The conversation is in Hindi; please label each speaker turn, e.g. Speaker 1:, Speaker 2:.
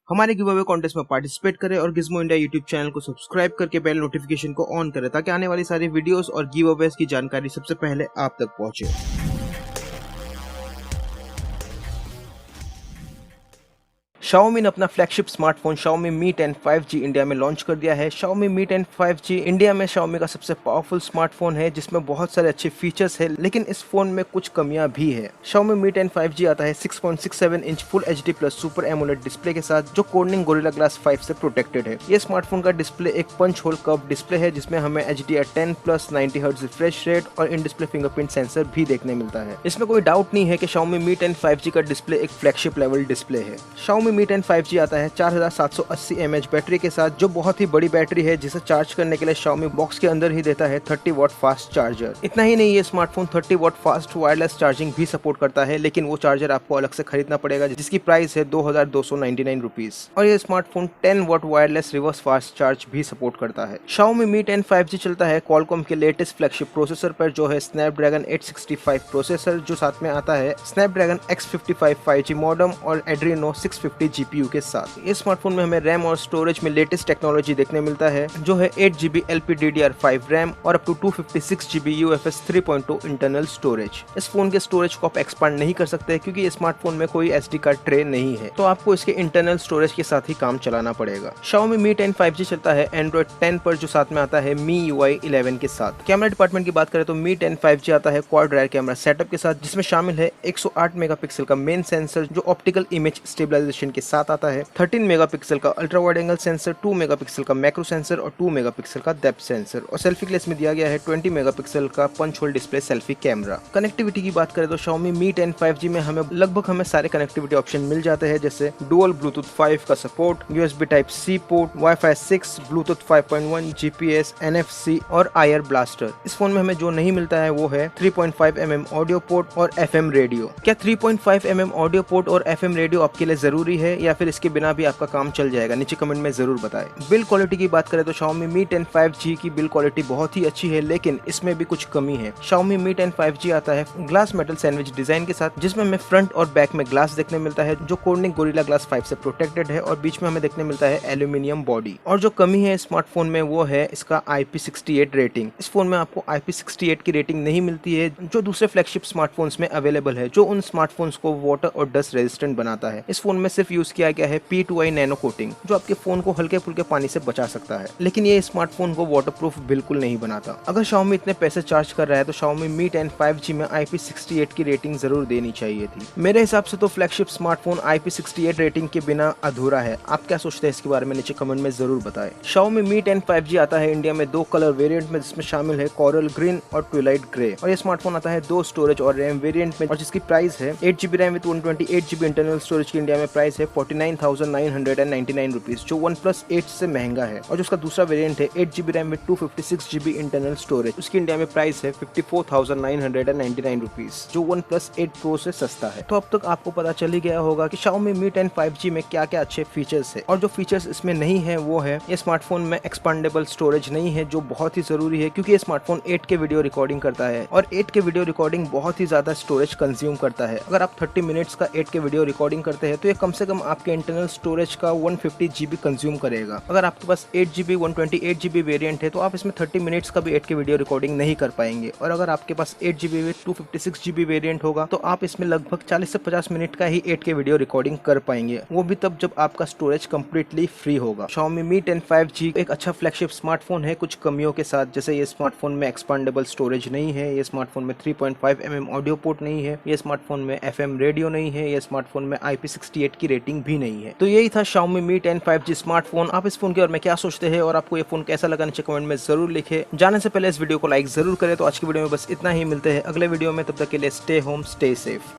Speaker 1: हमारे गिव अवे कॉन्टेस्ट में पार्टिसिपेट करें और गिज़्मो इंडिया यूट्यूब चैनल को सब्सक्राइब करके बेल नोटिफिकेशन को ऑन करें ताकि आने वाली सारी वीडियोस और गिव अवेज की जानकारी सबसे पहले आप तक पहुंचे। Xiaomi ने अपना flagship smartphone Xiaomi Mi 10 5G India में लॉन्च कर दिया है। Xiaomi Mi 10 5G इंडिया में Xiaomi का सबसे पावरफुल स्मार्टफोन है जिसमें बहुत सारे अच्छे फीचर्स हैं, लेकिन इस फोन में कुछ कमियां भी है। Xiaomi Mi 10 5G आता है 6.67 inch full HD plus super AMOLED display के साथ जो कोर्निंग गोरिल्ला ग्लास 5 से प्रोटेक्टेड है। ये स्मार्टफोन का डिस्प्ले एक पंच होल कर्व डिस्प्ले है जिसमें हमें HDR10 plus 90 hertz refresh rate और इन डिस्प्ले फिंगरप्रिंट सेंसर भी देखने मिलता है। इसमें कोई डाउट नहीं है कि Xiaomi Mi 10 5G का डिस्प्ले एक फ्लैगशिप लेवल डिस्प्ले है। Xiaomi Mi 10 5G आता है 4780 mAh बैटरी के साथ जो बहुत ही बड़ी बैटरी है जिसे चार्ज करने के लिए Xiaomi बॉक्स के अंदर ही देता है 30 वॉट फास्ट चार्जर। इतना ही नहीं, ये smartphone 30 watt fast wireless charging भी सपोर्ट करता है, लेकिन वो चार्जर आपको अलग से खरीदना पड़ेगा जिसकी प्राइस है 2299 रुपीज। और ये smartphone 10 what wireless reverse fast charge भी सपोर्ट करता है। Xiaomi Mi 10 5G चलता है Qualcomm के लेटेस्ट फ्लैगशिप प्रोसेसर पर जो है Snapdragon 865 प्रोसेसर, जो साथ में आता है Snapdragon X55 5G मॉडेम और Adreno 650 GPU के साथ। इस स्मार्टफोन में हमें रैम और स्टोरेज में लेटेस्ट टेक्नोलॉजी देखने मिलता है जो है 8GB LPDDR5 रैम और up to 256GB UFS 3.2 internal storage. इस फोन के स्टोरेज को आप एक्सपांड नहीं कर सकते क्योंकि इस स्मार्टफोन में कोई SD कार्ड ट्रे नहीं है, तो आपको इसके इंटरनल स्टोरेज के साथ ही काम चलाना पड़ेगा। Xiaomi Mi 10 5G चलता है Android 10 पर जो साथ में आता है MIUI 11 के साथ। कैमरा डिपार्टमेंट की बात करें तो Mi 10 5G आता है क्वाड रेयर कैमरा सेटअप के साथ जिसमें शामिल है 108 मेगापिक्सल का मेन सेंसर जो ऑप्टिकल इमेज स्टेबलाइजेशन के साथ आता है, 13 मेगापिक्सल का ultra wide angle sensor, 2 megapixel का मैक्रो सेंसर और 2 मेगापिक्सल का डेप्थ सेंसर, और सेल्फी के लिए इसमें दिया गया है 20 मेगापिक्सल का punch hole display selfie camera. Connectivity की बात करें तो Xiaomi Mi 10 5G में हमें सारे कनेक्टिविटी ऑप्शन मिल जाते हैं जैसे डुअल ब्लूटूथ 5 का support, USB type C port, Wi-Fi 6, Bluetooth 5.1, GPS, NFC और IR ब्लास्टर। इस फोन में हमें जो नहीं मिलता है वो है 3.5mm ऑडियो पोर्ट और FM रेडियो। क्या 3.5mm ऑडियो पोर्ट और FM रेडियो आपके लिए जरूरी है या फिर इसके बिना भी आपका काम चल जाएगा? नीचे कमेंट में जरूर बताएं। बिल्ड क्वालिटी की बात करें तो Xiaomi Mi 10 5G की बिल्ड क्वालिटी बहुत ही अच्छी है, लेकिन इसमें भी कुछ कमी है। Xiaomi Mi 10 5G आता है ग्लास मेटल सैंडविच डिजाइन के साथ जिसमें हमें फ्रंट और बैक में ग्लास देखने मिलता है जो कोर्निंग गोरिल्ला ग्लास 5 से प्रोटेक्टेड है और बीच में हमें देखने मिलता है एल्यूमिनियम बॉडी। और जो कमी है स्मार्टफोन में वो है इसका IP68 रेटिंग। इस फोन में आपको IP68 की रेटिंग नहीं मिलती है जो दूसरे फ्लैगशिप स्मार्टफोन्स में अवेलेबल है, जो उन स्मार्टफोन्स को वाटर और डस्ट रेजिस्टेंट बनाता है। इस फोन में सिर्फ यूज किया गया है P2i नैनो कोटिंग जो आपके फोन को हल्के फुल्के पानी से बचा सकता है, लेकिन ये स्मार्टफोन को वाटरप्रूफ बिल्कुल नहीं बनाता। अगर Xiaomi इतने पैसे चार्ज कर रहा है तो Xiaomi Mi 10 5G में IP68 की रेटिंग जरूर देनी चाहिए थी। मेरे हिसाब से तो फ्लैगशिप स्मार्टफोन IP68 रेटिंग के बिना अधूरा है। आप क्या सोचते हैं इसके बारे में नीचे कमेंट में जरूर बताएं। Xiaomi Mi 10 5G आता है इंडिया में 2 कलर वेरिएंट में जिसमें शामिल है कोरल ग्रीन और ट्विलाइट ग्रे, और ये स्मार्टफोन आता है 2 स्टोरेज और रैम वेरिएंट में और जिसकी प्राइस है 8GB RAM with 128GB internal storage की इंडिया में प्राइस है 49,999 रुपीज जो OnePlus 8 से महंगा है। और जो उसका दूसरा वेरिएंट है 8GB RAM with 256GB internal storage, उसकी इंडिया में प्राइस है 54,999 रुपीज जो OnePlus 8 Pro से सस्ता है। तो अब तक आपको पता चल ही गया होगा कि Xiaomi Mi 10 5G में क्या क्या अच्छे फीचर्स है, और जो फीचर्स इसमें नहीं है वो है ये स्मार्टफोन में एक्सपांडेबल स्टोरेज नहीं है जो बहुत ही जरूरी है क्योंकि ये स्मार्टफोन 8K वीडियो रिकॉर्डिंग करता है और 8K वीडियो रिकॉर्डिंग बहुत ही ज्यादा स्टोरेज कंज्यूम करता है। अगर आप 30 मिनट्स का 8K वीडियो रिकॉर्डिंग करते हैं तो ये कम से कम आपके इंटरनल स्टोरेज का 150GB कंज्यूम करेगा। अगर आपके पास 8GB 128GB वेरिएंट है तो आप इसमें 30 मिनट्स का भी 8K वीडियो रिकॉर्डिंग नहीं कर पाएंगे, और अगर आपके पास 8GB विद 256GB वेरिएंट होगा तो आप इसमें लगभग 40 से 50 मिनट का ही 8K वीडियो रिकॉर्डिंग कर पाएंगे, वो भी तब जब आपका स्टोरेज कंप्लीटली फ्री होगा। Xiaomi Mi 10 5G एक अच्छा फ्लैगशिप स्मार्टफोन है कुछ कमियों के साथ, जैसे ये स्मार्टफोन में एक्सपांडेबल स्टोरेज नहीं है, ये स्मार्टफोन में 3.5mm ऑडियो पोर्ट नहीं है, ये स्मार्टफोन में FM रेडियो नहीं है, ये स्मार्टफोन में IP68 की रेटिंग भी नहीं है। तो यही था Xiaomi Mi 10 5G स्मार्टफोन। आप इस फोन के बारे में क्या सोचते हैं और आपको ये फोन कैसा लगा नीचे कमेंट में जरूर लिखे। जाने से पहले इस वीडियो को लाइक जरूर करें। तो आज की वीडियो में बस इतना ही, मिलते हैं अगले वीडियो में, तब तक के लिए स्टे होम स्टे सेफ।